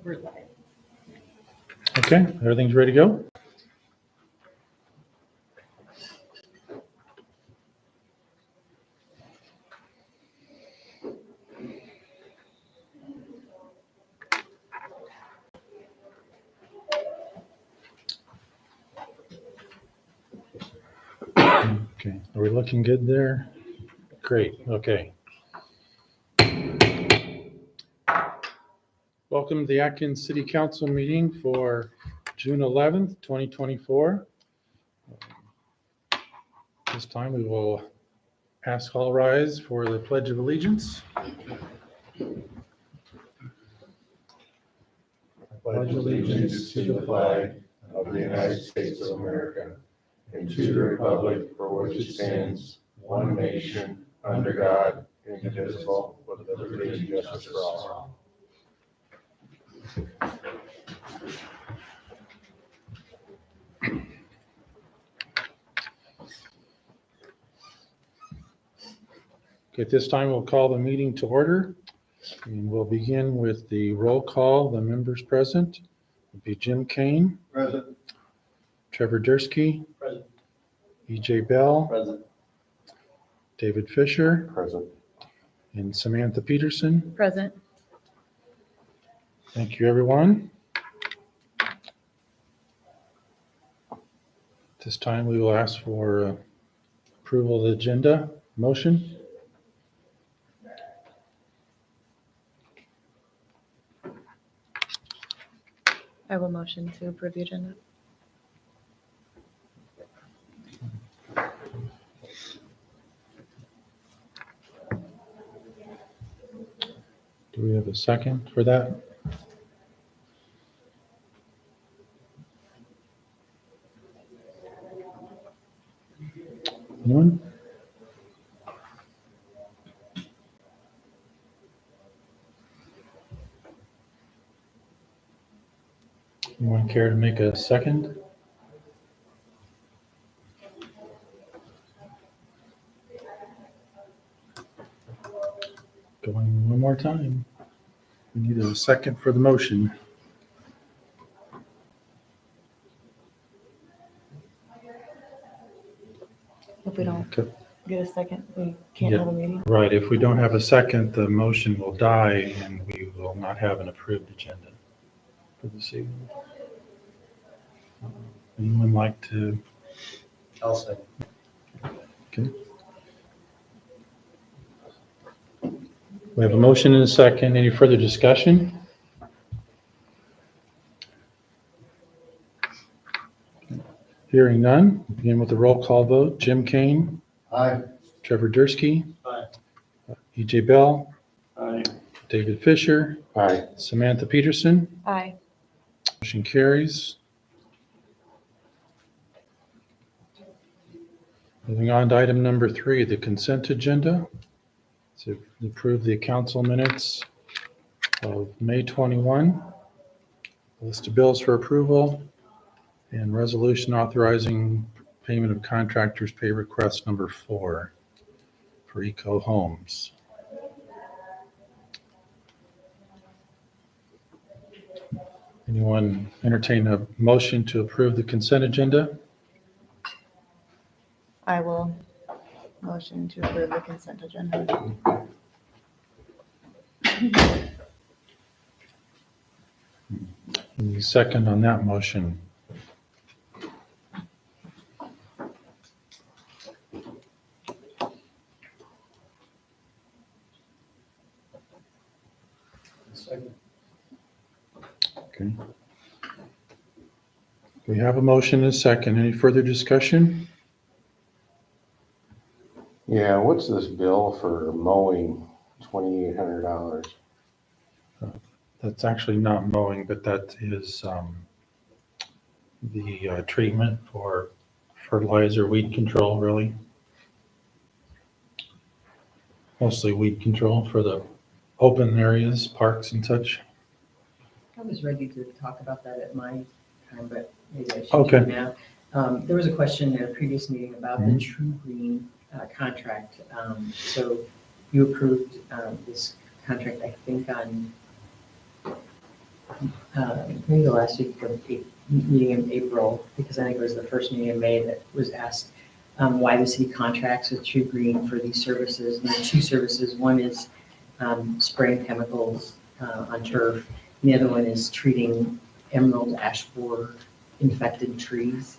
We're live. Okay, everything's ready to go? Okay, are we looking good there? Great, okay. Welcome to the Atkins City Council meeting for June 11th, 2024. This time we will ask all rise for the Pledge of Allegiance. Pledge allegiance to the flag of the United States of America and to the republic for which it stands, one nation, under God, indivisible, with liberty and justice for all. Okay, at this time we'll call the meeting to order. And we'll begin with the roll call. The members present would be Jim Kane, Present. Trevor Dursky, Present. EJ Bell, Present. David Fisher, Present. and Samantha Peterson. Present. Thank you, everyone. At this time, we will ask for approval of the agenda. Motion? I will motion to approve the agenda. Do we have a second for that? Anyone? Anyone care to make a second? Going one more time. We need a second for the motion. If we don't Okay. get a second, we can't Yeah. have a meeting. Right, if we don't have a second, the motion will die and we will not have an approved agenda for this evening. Anyone like to? I'll say. Okay. We have a motion and a second. Any further discussion? Hearing none, begin with the roll call vote. Jim Kane, Aye. Trevor Dursky. Aye. EJ Bell, Aye. David Fisher, Aye. Samantha Peterson. Aye. Motion carries. Moving on to item number 3, the consent agenda. To approve the council minutes of May 21. List of bills for approval and resolution authorizing payment of contractors' pay request number 4 for Eco Homes. Anyone entertain a motion to approve the consent agenda? I will motion to approve the consent agenda. Any second on that motion? Second. Okay. We have a motion and a second. Any further discussion? Yeah, what's this bill for mowing? $2,800. That's actually not mowing, but that is the treatment for fertilizer, weed control, really. Mostly weed control for the open areas, parks and such. I was ready to talk about that at my time, but maybe I should Okay. do now. There was a question in a previous meeting about the True Green contract. So you approved this contract, I think, on maybe the last week of meeting in April, because I think it was the first meeting in May that was asked why the city contracts with True Green for these services. And there are two services. One is spraying chemicals on turf. And the other one is treating emerald ash borer infected trees.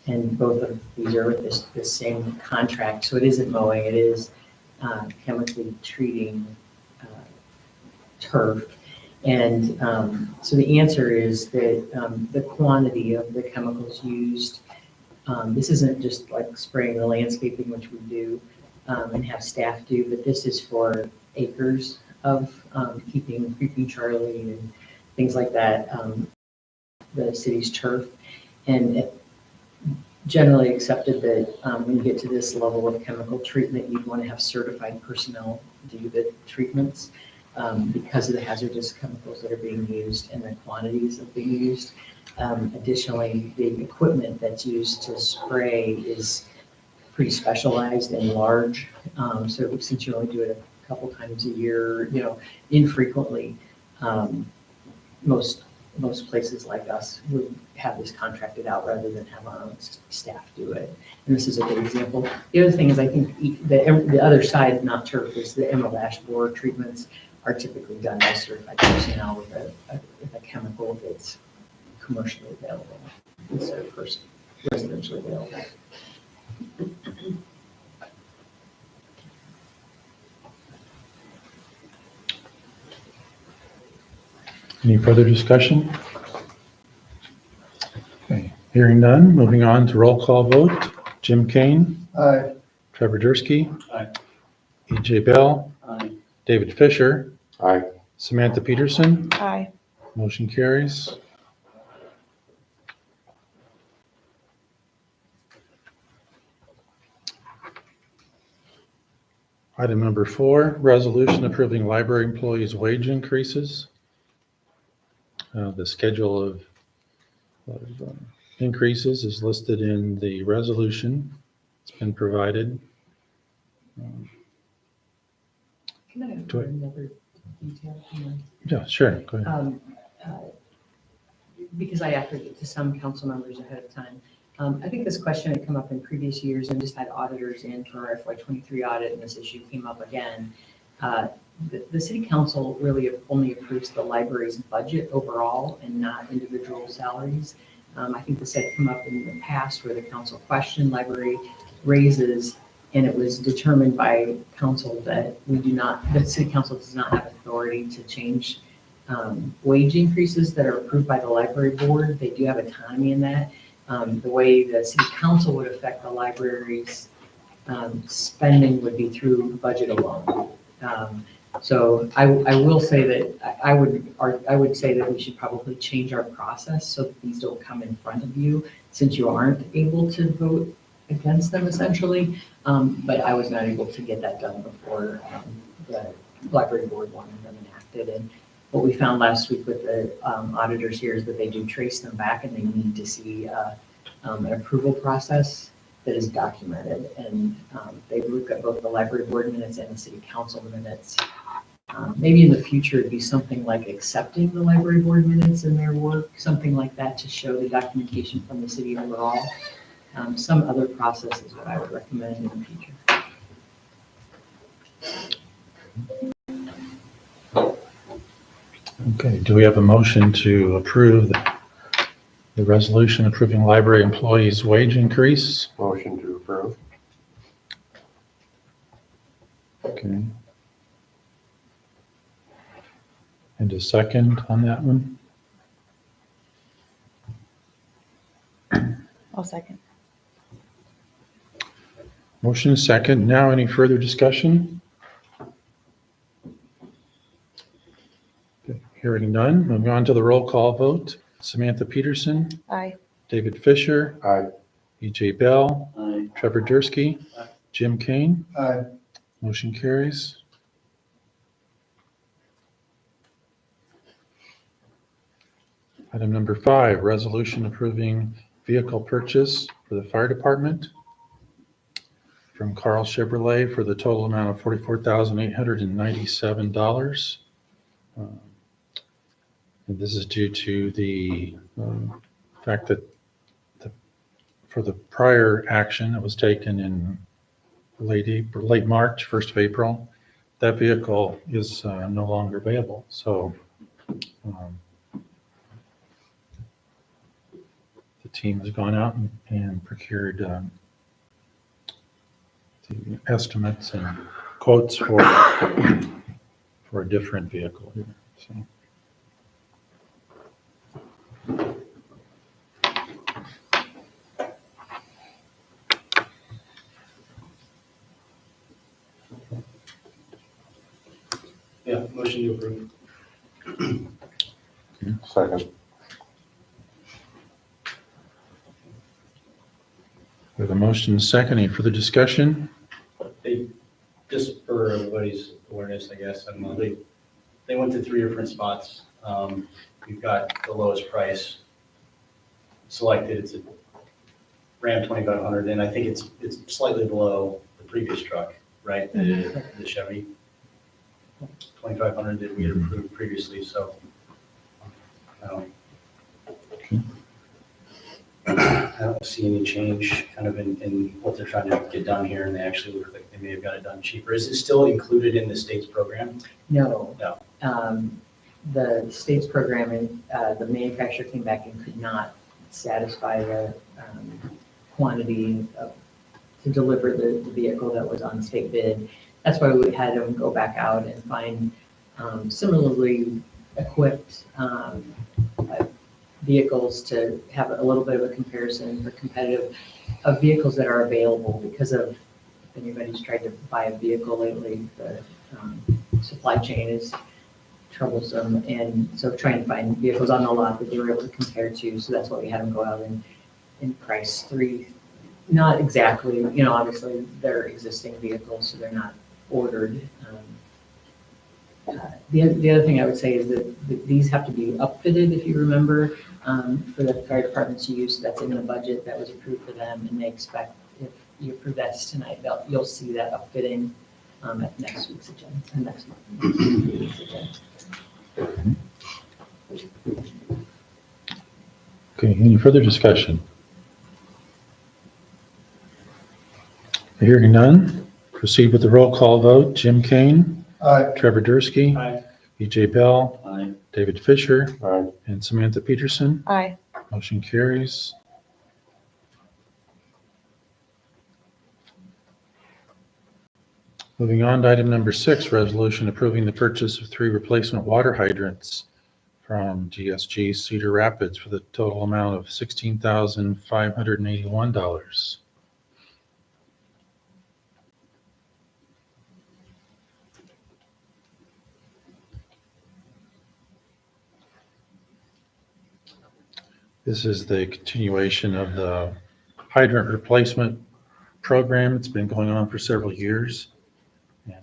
And both of these are with this same contract. So it isn't mowing, it is chemically treating turf. And so the answer is that the quantity of the chemicals used, this isn't just like spraying the landscaping, which we do and have staff do, but this is for acres of keeping Creeping Charlie and things like that, the city's turf. And it generally accepted that when you get to this level of chemical treatment, you'd want to have certified personnel do the treatments. Because of the hazardous chemicals that are being used and the quantities that are being used. Additionally, the equipment that's used to spray is pretty specialized and large. So since you only do it a couple times a year, infrequently, most places like us would have this contracted out rather than have our own staff do it. And this is a good example. The other thing is I think the other side, not turf, is the emerald ash borer treatments are typically done by certified personnel with a chemical that's commercially available instead of residentially available. Any further discussion? Okay, hearing none, moving on to roll call vote. Jim Kane, Aye. Trevor Dursky. Aye. EJ Bell, Aye. David Fisher, Aye. Samantha Peterson. Aye. Motion carries. Item number 4, resolution approving library employees' wage increases. The schedule of increases is listed in the resolution. It's been provided. Can I have Do it. another detail? Yeah, sure, go ahead. Because I offered it to some council members ahead of time. I think this question had come up in previous years and just had auditors in for our FY23 audit, and this issue came up again. The city council really only approves the library's budget overall and not individual salaries. I think this had come up in the past where the council questioned library raises, and it was determined by council that the city council does not have authority to change wage increases that are approved by the library board. They do have autonomy in that. The way the city council would affect the library's spending would be through budget alone. So I will say that I would say that we should probably change our process so that these don't come in front of you, since you aren't able to vote against them essentially. But I was not able to get that done before the library board wanted them enacted. And what we found last week with the auditors here is that they do trace them back, and they need to see an approval process that is documented. And they look at both the library board minutes and the city council minutes. Maybe in the future, it'd be something like accepting the library board minutes in their work, something like that, to show the documentation from the city overall. Some other process is what I would recommend in the future. Okay, do we have a motion to approve the resolution approving library employees' wage increase? Motion to approve. Okay. And a second on that one? I'll second. Motion is second. Now, any further discussion? Okay, hearing none, moving on to the roll call vote. Samantha Peterson, Aye. David Fisher, Aye. EJ Bell, Aye. Trevor Dursky, Aye. Jim Kane. Aye. Motion carries. Item number 5, resolution approving vehicle purchase for the fire department from Carl Chevrolet for the total amount of $44,897. And this is due to the fact that for the prior action that was taken in late March, 1st of April, that vehicle is no longer available. So the team has gone out and procured the estimates and quotes for a different vehicle here. So. Yeah, motion to approve. Second. With a motion and a second, any further discussion? Just for everybody's awareness, I guess, they went to 3 different spots. We've got the lowest price selected. It's a Ram 2500, and I think it's slightly below the previous truck, right? The Chevy 2500 that we had approved previously, so. I don't see any change kind of in what they're trying to get done here, and they actually look like they may have got it done cheaper. Is it still included in the state's program? No. No. The state's program, the manufacturer came back and could not satisfy the quantity to deliver the vehicle that was on state bid. That's why we had them go back out and find similarly equipped vehicles to have a little bit of a comparison for competitive of vehicles that are available, because of, if anybody's tried to buy a vehicle lately, the supply chain is troublesome, and so trying to find vehicles on the lot that they were able to compare to. So that's why we had them go out and price 3, not exactly, obviously they're existing vehicles, so they're not ordered. The other thing I would say is that these have to be upfitted, if you remember, for the fire department's use. That's in the budget that was approved for them, and they expect, if you approve that tonight, you'll see that upfitting at next week's agenda, next month's agenda. Okay, any further discussion? Hearing none, proceed with the roll call vote. Jim Kane, Aye. Trevor Dursky, Aye. BJ Bell, Aye. David Fisher, Aye. and Samantha Peterson. Aye. Motion carries. Moving on to item number 6, resolution approving the purchase of 3 replacement water hydrants from GSG Cedar Rapids for the total amount of $16,581. This is the continuation of the hydrant replacement program. It's been going on for several years. And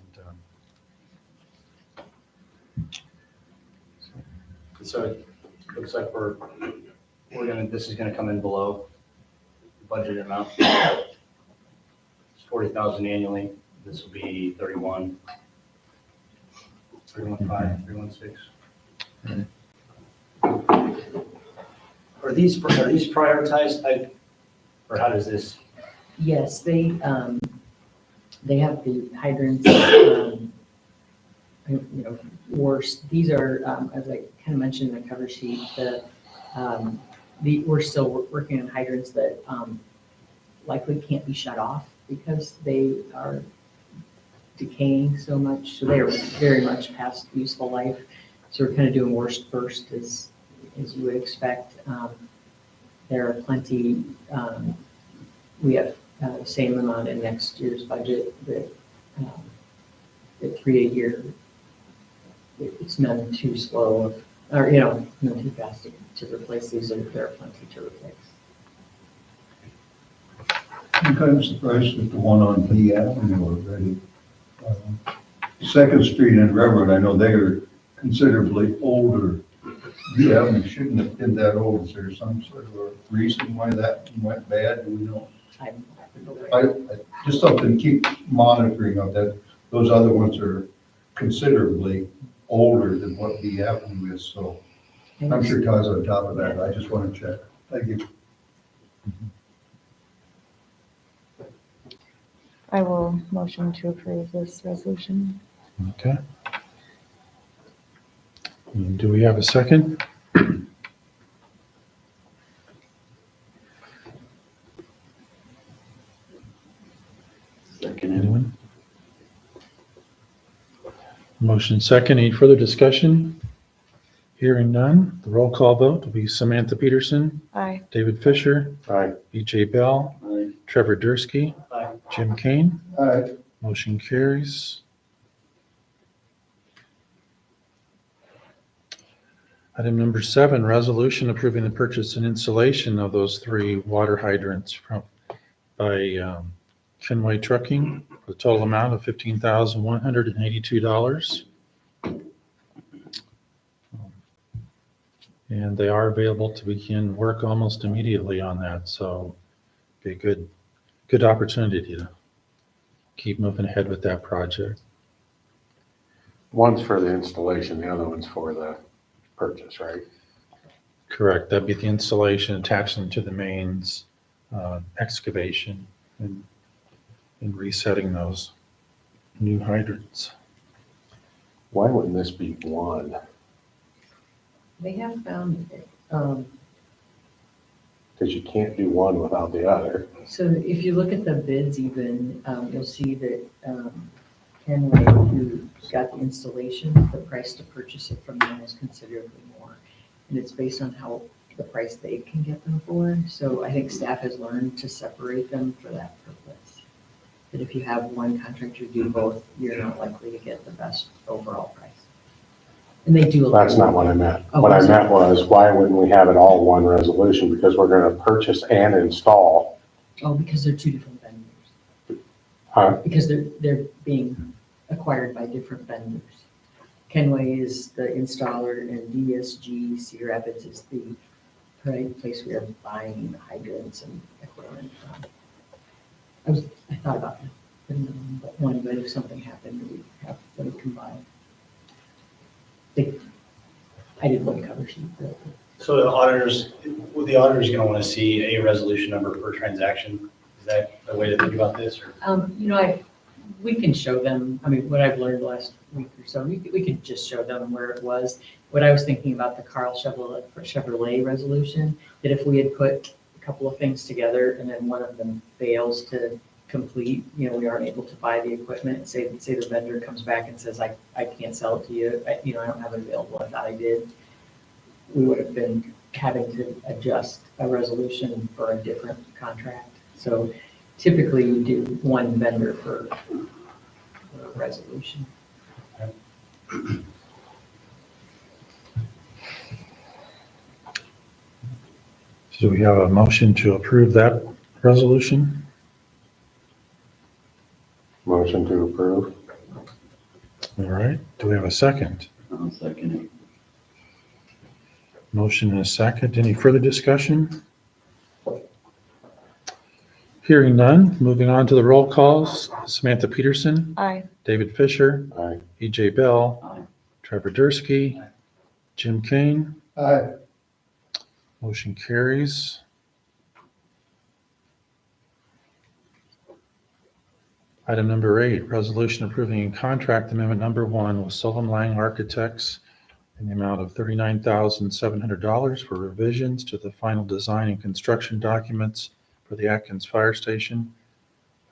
So it looks like this is gonna come in below the budget amount. It's 40,000 annually. This will be 31.5, 31.6. Are these prioritized? Or how does this? Yes, they have the hydrants, worst. These are, as I kind of mentioned in the cover sheet, we're still working on hydrants that likely can't be shut off because they are decaying so much. So they are very much past useful life. So we're kind of doing worst first, as you would expect. There are plenty. We have the same amount in next year's budget that at 3 a year. It's none too slow, or none too fast to replace these. There are plenty to replace. I'm kind of surprised at the one on Lee Avenue already. 2nd Street and Railroad, I know they are considerably older. Lee Avenue shouldn't have been that old. Is there some sort of a reason why that went bad? Do we know? I just something to keep monitoring of that. Those other ones are considerably older than what Lee Avenue is, so I'm sure Todd's on top of that. I just want to check. Thank you. I will motion to approve this resolution. Okay. And do we have a second? Anyone? Motion second. Any further discussion? Hearing none. The roll call vote will be Samantha Peterson, Aye. David Fisher, Aye. BJ Bell, Trevor Dursky, Aye. Jim Kane. Aye. Motion carries. Item number 7, resolution approving the purchase and installation of those 3 water hydrants by Fenway Trucking for a total amount of $15,182. And they are available to begin work almost immediately on that, so be a good opportunity to keep moving ahead with that project. One's for the installation, the other one's for the purchase, right? Correct. That'd be the installation, attaching to the mains, excavation, and resetting those new hydrants. Why wouldn't this be one? They have found, Because you can't do one without the other. so if you look at the bids even, you'll see that Kenway, who got the installation, the price to purchase it from them is considerably more. And it's based on how the price they can get them for. So I think staff has learned to separate them for that purpose. That if you have one contractor do both, you're not likely to get the best overall price. And they do. That's not what I meant. Oh, What I I'm sorry. meant was, why wouldn't we have it all one resolution? Because we're gonna purchase and install. Oh, because they're two different vendors. Huh? Because they're being acquired by different vendors. Kenway is the installer and DSG Cedar Rapids is the place we are buying hydrants and equipment from. I thought about putting them on but one, but if something happened, we have them combined. I did one cover sheet. So the auditors gonna wanna see a resolution number per transaction. Is that the way to think about this, or? We can show them, what I've learned last week or so, we could just show them where it was. What I was thinking about the Carl Chevrolet resolution, that if we had put a couple of things together and then one of them fails to complete, we aren't able to buy the equipment, say the vendor comes back and says, I can't sell it to you, I don't have it available, I thought I did. We would have been having to adjust a resolution for a different contract. So typically you do one vendor for a resolution. So we have a motion to approve that resolution. Motion to approve. All right. Do we have a second? I'll second it. Motion and a second. Any further discussion? Hearing none. Moving on to the roll calls. Samantha Peterson, Aye. David Fisher, Aye. BJ Bell, Aye. Trevor Dursky, Jim Kane. Aye. Motion carries. Item number 8, resolution approving contract amendment number 1 with Solom Lang Architects in the amount of $39,700 for revisions to the final design and construction documents for the Atkins Fire Station.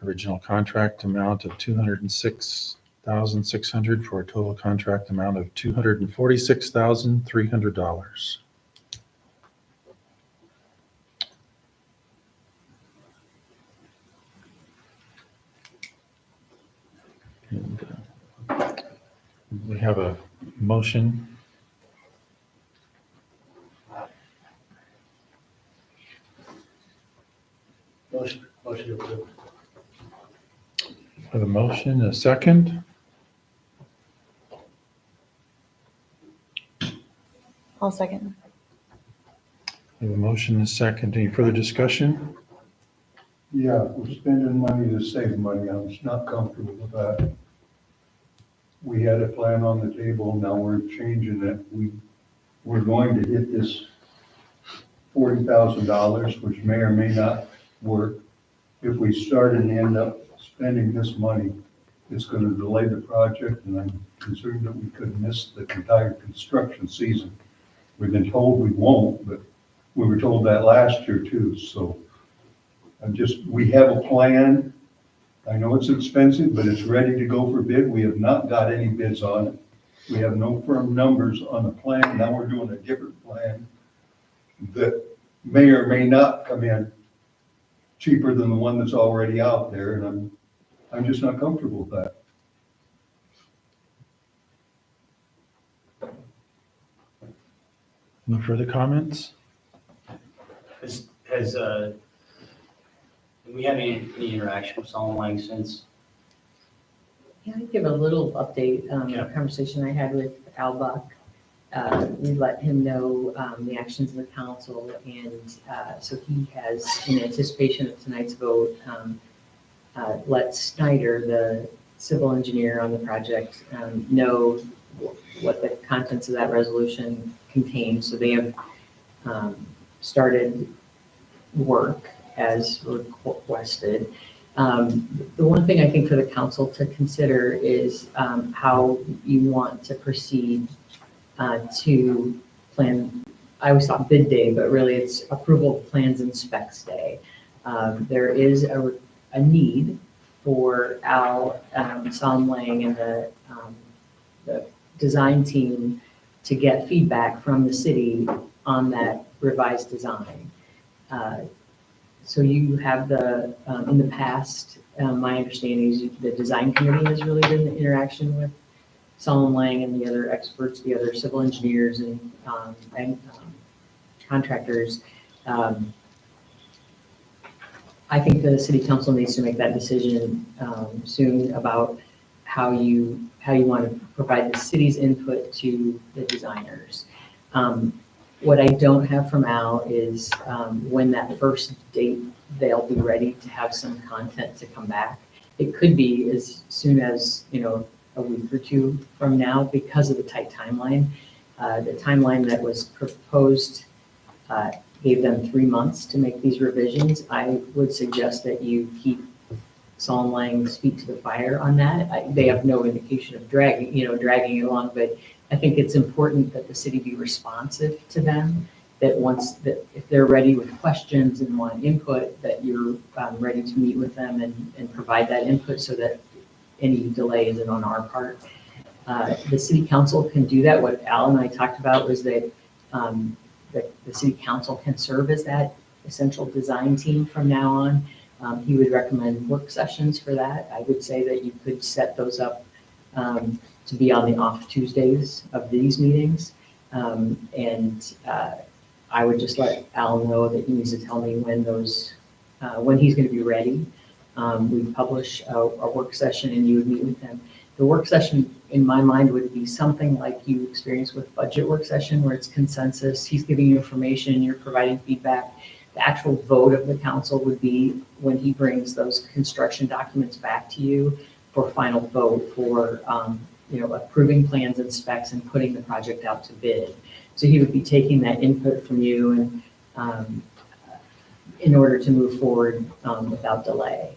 Original contract amount of $206,600 for a total contract amount of $246,300. And, we have a motion. Motion to approve. Have a motion, a second. I'll second. We have a motion, a second. Any further discussion? Yeah, we're spending money to save money. I'm just not comfortable with that. We had a plan on the table, now we're changing it. We we're going to hit this $40,000, which may or may not work. If we start and end up spending this money, it's going to delay the project, and I'm concerned that we could miss the entire construction season. We've been told we won't, but we were told that last year too, so we have a plan. I know it's expensive, but it's ready to go for bid. We have not got any bids on it. We have no firm numbers on the plan. Now we're doing a different plan that may or may not come in cheaper than the one that's already out there, and I'm just not comfortable with that. Any further comments? Have we had any interaction with Solomon Lang since? Yeah, I give a little update, Yeah. a conversation I had with Al Buck. We let him know the actions of the council, and so he has, in anticipation of tonight's vote, let Snyder, the civil engineer on the project, know what the contents of that resolution contains. So they have started work as requested. The one thing I think for the council to consider is how you want to proceed to plan. I always thought bid day, but really it's approval of plans and specs day. There is a need for Al, Solomon Lang, and the design team to get feedback from the city on that revised design. So you have in the past, my understanding is the design committee has really been the interaction with Solomon Lang and the other experts, the other civil engineers and contractors. I think the city council needs to make that decision soon about how you want to provide the city's input to the designers. What I don't have from Al is when that first date they'll be ready to have some content to come back. It could be as soon as, a week or two from now because of the tight timeline. The timeline that was proposed gave them 3 months to make these revisions. I would suggest that you keep Solomon Lang's feet to the fire on that. They have no indication of dragging it along, but I think it's important that the city be responsive to them, that if they're ready with questions and want input, that you're ready to meet with them and provide that input so that any delay isn't on our part. The city council can do that. What Al and I talked about was that the city council can serve as that essential design team from now on. He would recommend work sessions for that. I would say that you could set those up to be on the off Tuesdays of these meetings. I would just let Al know that he needs to tell me when he's going to be ready. We publish a work session and you would meet with him. The work session, in my mind, would be something like you experience with budget work session, where it's consensus. He's giving you information, you're providing feedback. The actual vote of the council would be when he brings those construction documents back to you for final vote for approving plans and specs and putting the project out to bid. So he would be taking that input from you and in order to move forward without delay.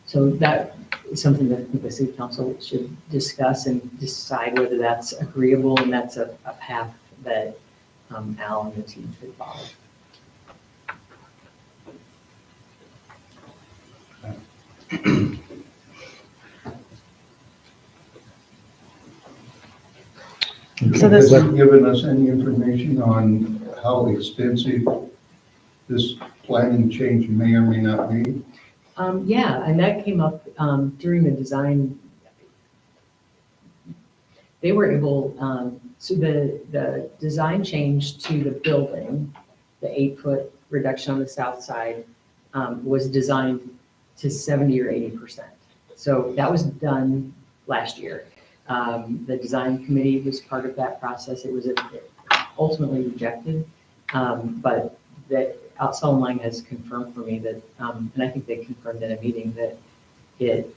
So that is something that I think the city council should discuss and decide whether that's agreeable and that's a path that Al and the team should follow. So this- Has he given us any information on how expensive this planning change may or may not be? Yeah, and that came up during the design. They were able, so the design change to the building, the 8-foot reduction on the south side, was designed to 70 or 80%. So that was done last year. The design committee was part of that process. It was ultimately rejected, but that Solomon Lang has confirmed for me that, and I think they confirmed in a meeting that it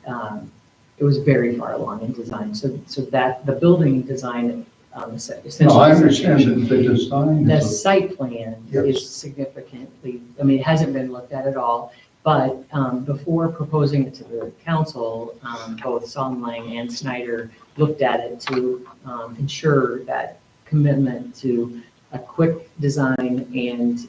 was very far along in design. So that the building design essentially. No, I understand that the design The is, site plan Yes. is significantly, I mean, it hasn't been looked at all, but before proposing it to the council, both Sonnenlang and Snyder looked at it to ensure that commitment to a quick design and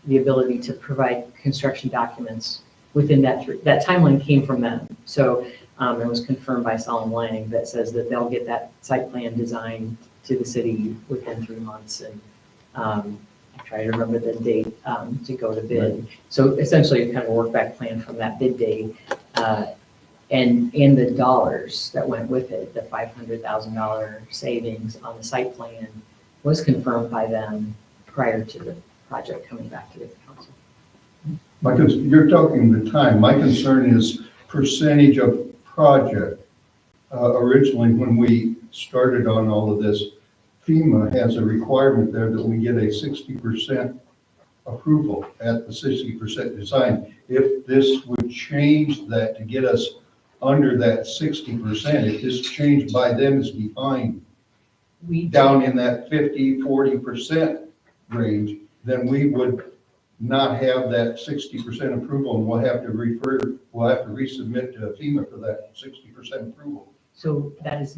the ability to provide construction documents within that timeline came from them. So it was confirmed by Sonnenlang that says that they'll get that site plan design to the city within 3 months. And I'm trying to remember the date to go to bid. So essentially, kind of a work back plan from that bid date. And the dollars that went with it, the $500,000 savings on the site plan was confirmed by them prior to the project coming back to the council. you're talking the time. My concern is percentage of project. Originally, when we started on all of this, FEMA has a requirement there that we get a 60% approval at the 60% design. If this would change that to get us under that 60%, if this change by them is behind down in that 50-40% range, then we would not have that 60% approval, and we'll have to resubmit to FEMA for that 60% approval. So that is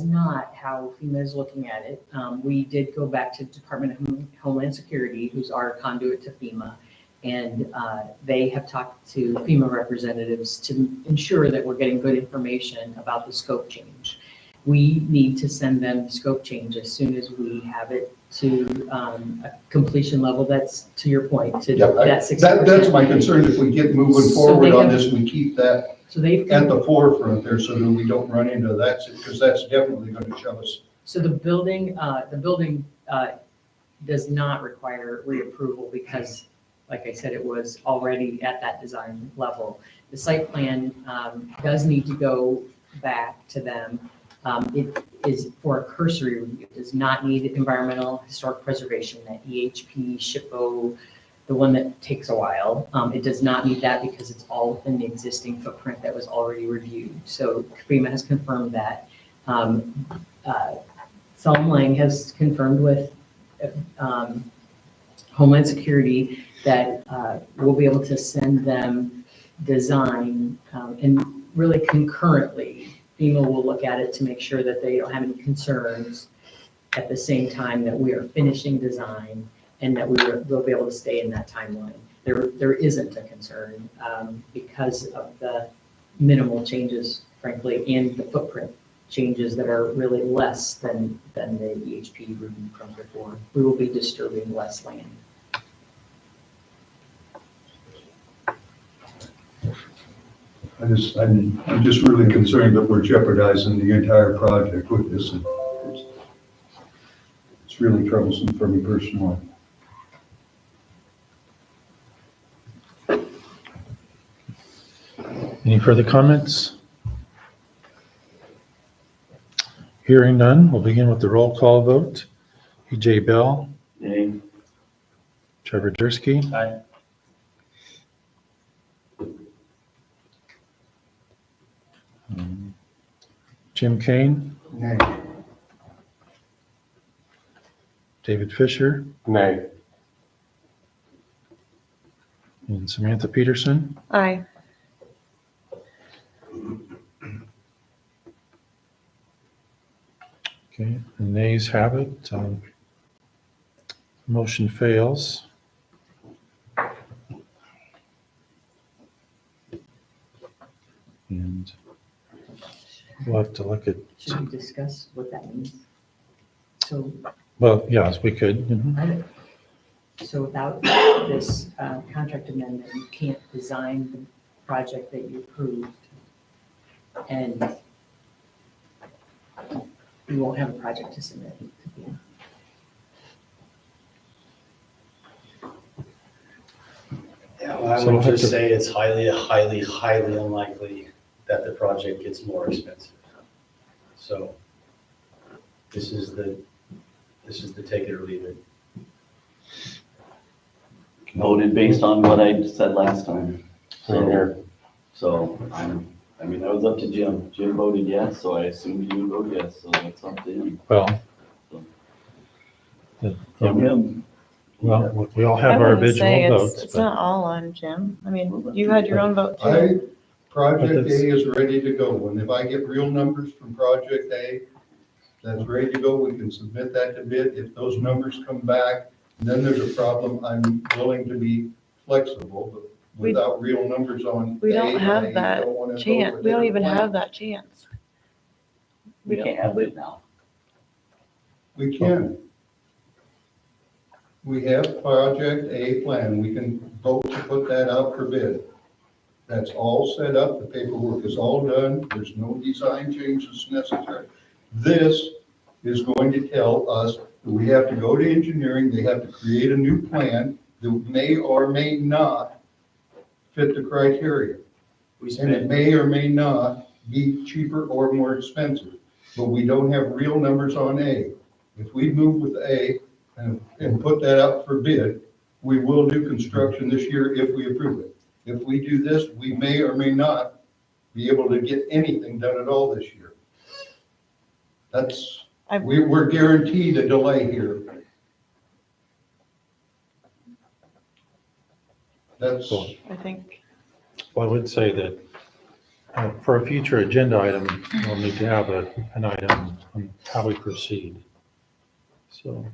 not how FEMA is looking at it. We did go back to Department of Homeland Security, who's our conduit to FEMA, and they have talked to FEMA representatives to ensure that we're getting good information about the scope change. We need to send them scope change as soon as we have it to a completion level that's, to your point, to Yeah, that 60%. That's my concern. If we get moving So forward they on have- this, we keep that So they've. at the forefront there so that we don't run into that, because that's definitely going to shove us. So the building does not require reapproval because, like I said, it was already at that design level. The site plan does need to go back to them. It is for a cursory review. It does not need environmental historic preservation, that EHP, SHPO, the one that takes a while. It does not need that because it's all within the existing footprint that was already reviewed. So FEMA has confirmed that. Sonnenlang has confirmed with Homeland Security that we'll be able to send them design and really concurrently, FEMA will look at it to make sure that they don't have any concerns at the same time that we are finishing design and that we'll be able to stay in that timeline. There isn't a concern because of the minimal changes, frankly, and the footprint changes that are really less than the EHP review from before. We will be disturbing less land. I'm just really concerned that we're jeopardizing the entire project with this. And it's really troublesome for me personally. Any further comments? Hearing none, we'll begin with the roll call vote. E.J. Bell, Nay. Trevor Dursky, Aye. Jim Kane, Nay. David Fisher, Nay. and Samantha Peterson. Aye. Okay, the nays have it. Motion fails. And we'll have to look at, Should we discuss what that means? So, well, yes, we could. Mhm. so without this contract amendment, you can't design the project that you approved, and you won't have a project to submit to FEMA. Yeah, well, I So would we'll have just to- say it's highly, highly, highly unlikely that the project gets more expensive. So this is the take it or leave it. Voted based on what I said last time. Same here. So I mean, that was up to Jim. Jim voted yes, so I assumed you would vote yes, so that's up to him. Well, From him. well, we all I have our wouldn't say individual it's, votes, it's but not all on Jim. I mean, you had your own vote too. Project But that's- A is ready to go, and if I get real numbers from Project A, that's ready to go, we can submit that to bid. If those numbers come back, then there's a problem, I'm willing to be flexible, but We- without real numbers on We A, don't have I that don't wanna go chance. with We don't their even plan. have that chance. We can't have it now. We can. We have Project A plan, we can vote to put that out for bid. That's all set up, the paperwork is all done, there's no design changes necessary. This is going to tell us that we have to go to engineering, they have to create a new plan that may or may not fit the criteria. We And it spent, may or may not be cheaper or more expensive, but we don't have real numbers on A. If we move with A and put that out for bid, we will do construction this year if we approve it. If we do this, we may or may not be able to get anything done at all this year. That's, I've- we're guaranteed a delay here. That's, I think, I would say that for a future agenda item, we'll need to have an item on how we proceed. So,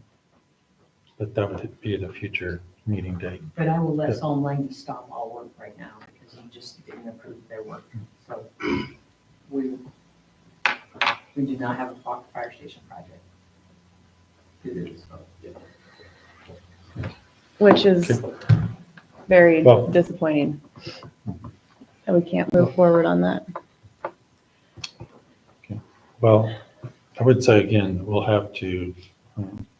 but that would be the future meeting date. But I will let Psalm 90 stop all work right now because he just didn't approve their work. So we do not have a fire station project. which is very Well- disappointing. That we can't move forward on that. Well, I would say again, we'll have to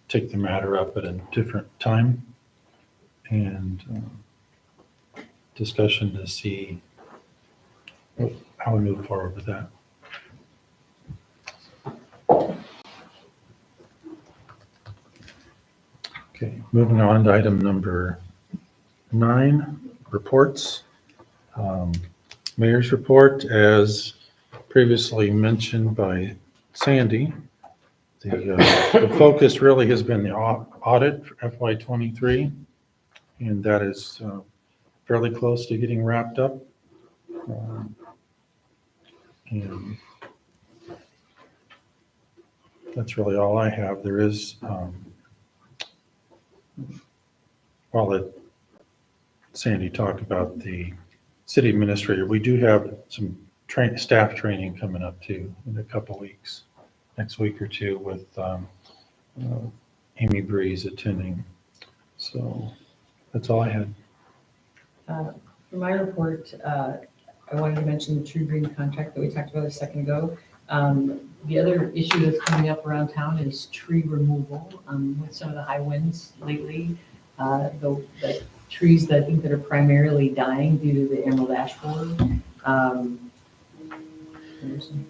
take the matter up at a different time and discussion to see how we move forward with that. Okay, moving on to item number 9, reports. Mayor's report, as previously mentioned by Sandy, the focus really has been the audit for FY '23, and that is fairly close to getting wrapped up. And that's really all I have. There is, Sandy talked about the city administrator, we do have some staff training coming up too in a couple weeks, next week or two with Amy Breeze attending. So that's all I had. For my report, I wanted to mention the True Green contract that we talked about a second ago. The other issue that's coming up around town is tree removal. With some of the high winds lately, the trees that I think that are primarily dying due to the emerald ash borer. There's an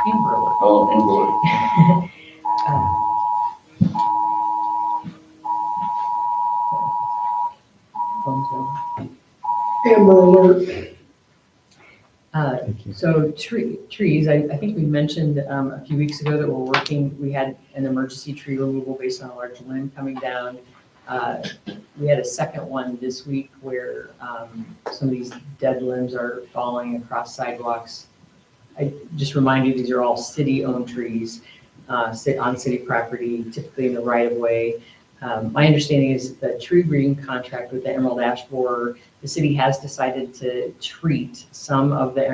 Amber Alert. Oh, Thank you. So trees, I think we mentioned a few weeks ago that we had an emergency tree removal based on a large limb coming down. We had a second one this week where some of these dead limbs are falling across sidewalks. I just remind you, these are all city-owned trees, sit on city property, typically in the right-of-way. My understanding is the True Green contract with the emerald ash borer, the city has decided to treat some of the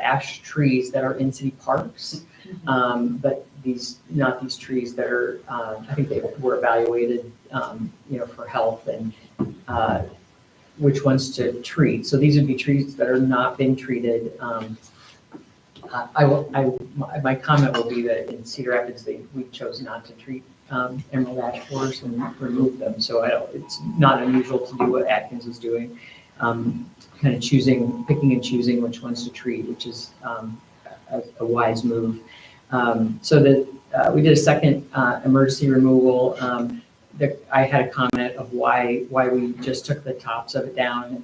ash trees that are in city parks, but not these trees that are, I think they were evaluated, for health and which ones to treat. So these would be trees that are not being treated. My comment will be that in Cedar Rapids, we chose not to treat emerald ash borers and remove them. So it's not unusual to do what Atkins is doing, kind of picking and choosing which ones to treat, which is a wise move. So that we did a second emergency removal. I had a comment of why we just took the tops of it down.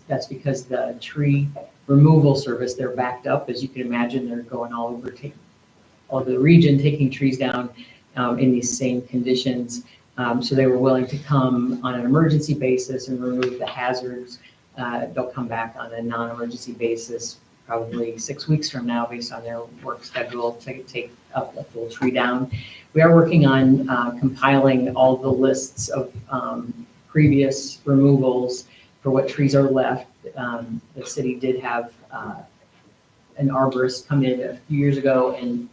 That's because the tree removal service, they're backed up. As you can imagine, they're going all over the region, taking trees down in these same conditions. So they were willing to come on an emergency basis and remove the hazards. They'll come back on a non-emergency basis probably 6 weeks from now based on their work schedule to take up the full tree down. We are working on compiling all the lists of previous removals for what trees are left. The city did have an arborist come in a few years ago and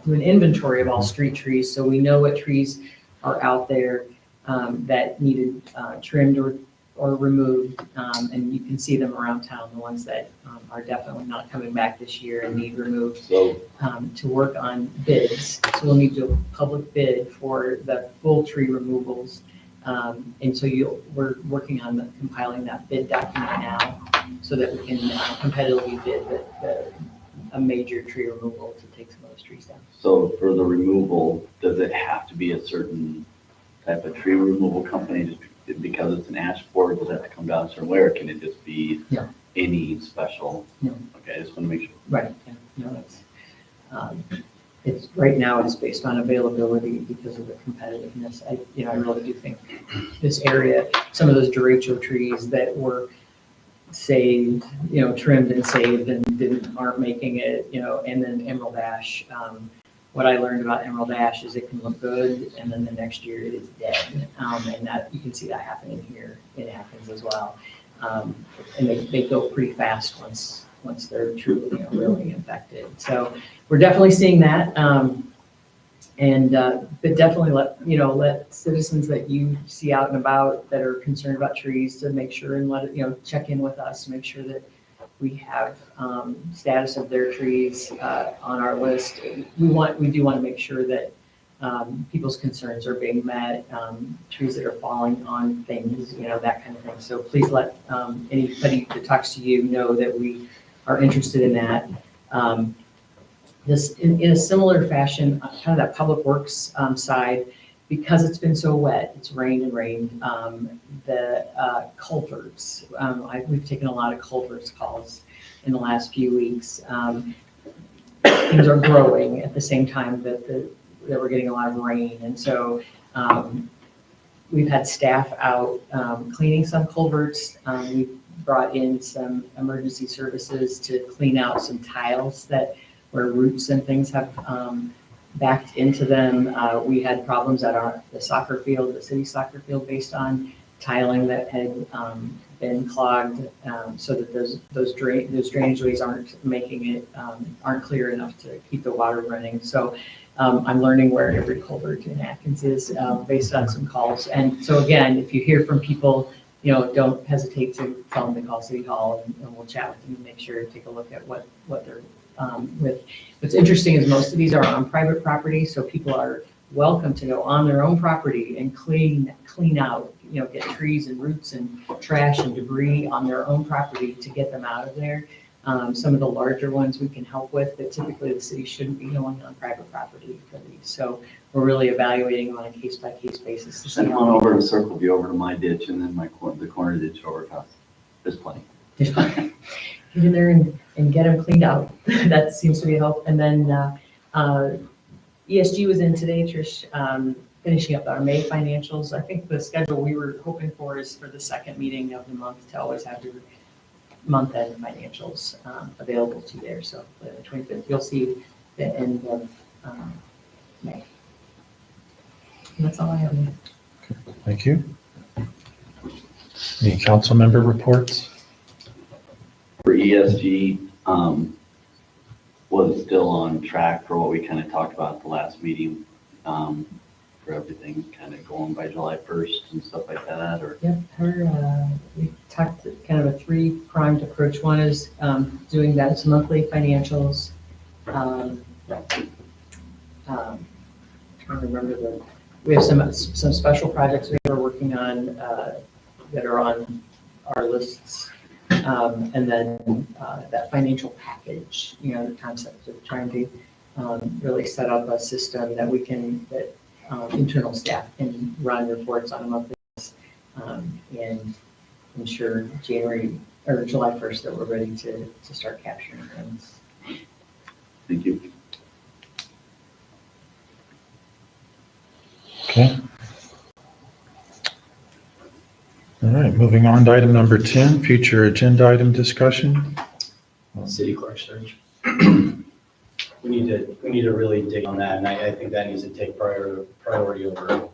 do an inventory of all street trees. So we know what trees are out there that needed trimmed or removed, and you can see them around town, the ones that are definitely not coming back this year and need removed, So, to work on bids. So we'll need to do a public bid for the full tree removals. And so we're working on compiling that bid document now so that we can competitively bid a major tree removal to take some of those trees down. so for the removal, does it have to be a certain type of tree removal company just because it's an ash board? Does it have to come down a certain way, or can it just be No. any special? No. Okay, I just want to make sure. Right, yeah, no, it's, right now it's based on availability because of the competitiveness. I really do think this area, some of those derecho trees that were saved, trimmed and saved and aren't making it, and then emerald ash. What I learned about emerald ash is it can look good and then the next year it is dead. And that you can see that happening here in Athens as well. And they go pretty fast once they're truly, really infected. So we're definitely seeing that. But definitely let citizens that you see out and about that are concerned about trees to make sure and check in with us to make sure that we have status of their trees on our list. We do want to make sure that people's concerns are being met, trees that are falling on things, that kind of thing. So please let anybody that talks to you know that we are interested in that. This in a similar fashion, kind of that public works side, because it's been so wet, it's rained and rained, the culverts, we've taken a lot of culverts calls in the last few weeks. Things are growing at the same time that we're getting a lot of rain. And so we've had staff out cleaning some culverts. We've brought in some emergency services to clean out some tiles where roots and things have backed into them. We had problems at the soccer field, the city soccer field, based on tiling that had been clogged, so that those drainage ways aren't clear enough to keep the water running. So I'm learning where every culvert in Athens is based on some calls. And so again, if you hear from people, don't hesitate to tell them to call City Hall and we'll chat with them and make sure to take a look at what they're with. What's interesting is most of these are on private property, so people are welcome to go on their own property and clean out, get trees and roots and trash and debris on their own property to get them out of there. Some of the larger ones we can help with, but typically the city shouldn't be going on private property for these. So we're really evaluating them on a case-by-case basis. Send one over to Circle View over to my ditch and then the corner ditch over to us. There's plenty. Get in there and get them cleaned out. That seems to be a help. And then ESG was in today, Trish, finishing up our May financials. I think the schedule we were hoping for is for the second meeting of the month to always have your month-end financials available to you there. So the 25th, you'll see the end of May. And that's all I have. Thank you. Any council member reports? For ESG, was it still on track for what we kind of talked about at the last meeting, for everything kind of going by July 1st and stuff like that, or? Yep, we talked kind of a three-pronged approach. One is doing that as monthly financials. Trying to remember we have some special projects we were working on that are on our lists. And then that financial package, the concept of trying to really set up a system that internal staff can run reports on a monthly basis and ensure January or July 1st that we're ready to start capturing things. Thank you. Okay. All right, moving on to item number 10, future agenda item discussion. City clerk search. We need to really dig on that, and I think that needs to take priority over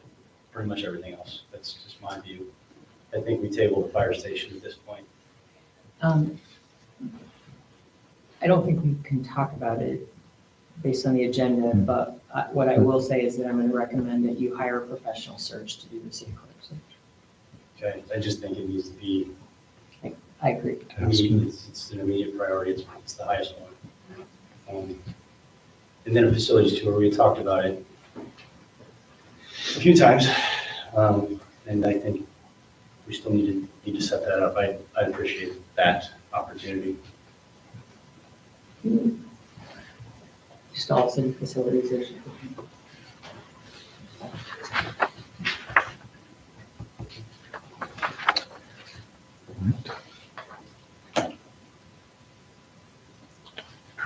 pretty much everything else. That's just my view. I think we table the fire station at this point. I don't think we can talk about it based on the agenda, but what I will say is that I'm going to recommend that you hire a professional search to do the city clerk search. Okay, I just think it needs to be, I agree. it's an immediate priority, it's the highest one. And then a facilities tour, we talked about it a few times, and I think we still need to set that up. I appreciate that opportunity. Just all city facilities. There's-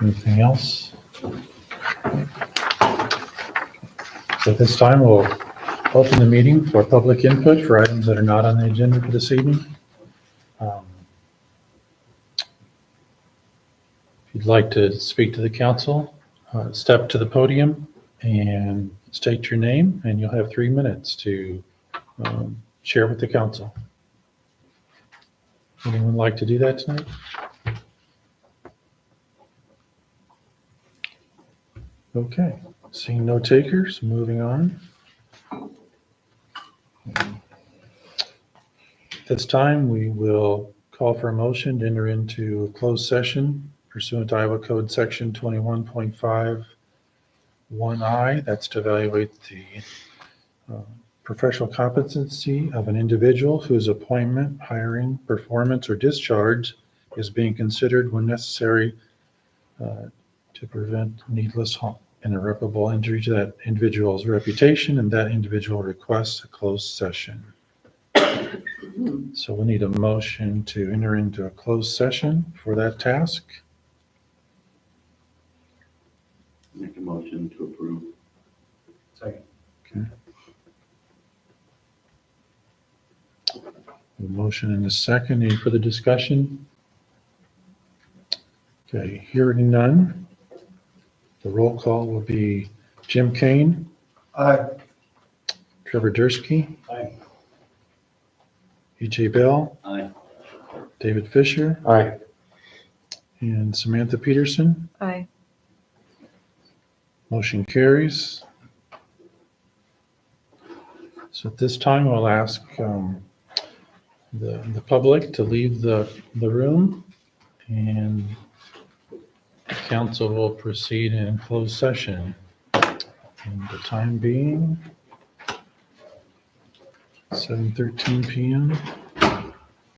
Anything else? So at this time, we'll open the meeting for public input for items that are not on the agenda for this evening. If you'd like to speak to the council, step to the podium and state your name, and you'll have 3 minutes to share with the council. Anyone like to do that tonight? Okay, seeing no takers, moving on. At this time, we will call for a motion to enter into a closed session pursuant to Iowa Code Section 21.51I. That's to evaluate the professional competency of an individual whose appointment, hiring, performance, or discharge is being considered when necessary to prevent needless harm and irreparable injury to that individual's reputation, and that individual requests a closed session. So we need a motion to enter into a closed session for that task. Make a motion to approve. Second. A motion and a second. Any further discussion? Okay, hearing none. The roll call will be Jim Kane, Aye. Trevor Dursky, Aye. E.J. Bell, Aye. David Fisher, Aye. and Samantha Peterson. Aye. Motion carries. So at this time, I'll ask the public to leave the room, and the council will proceed in closed session. And the time being 7:13 p.m.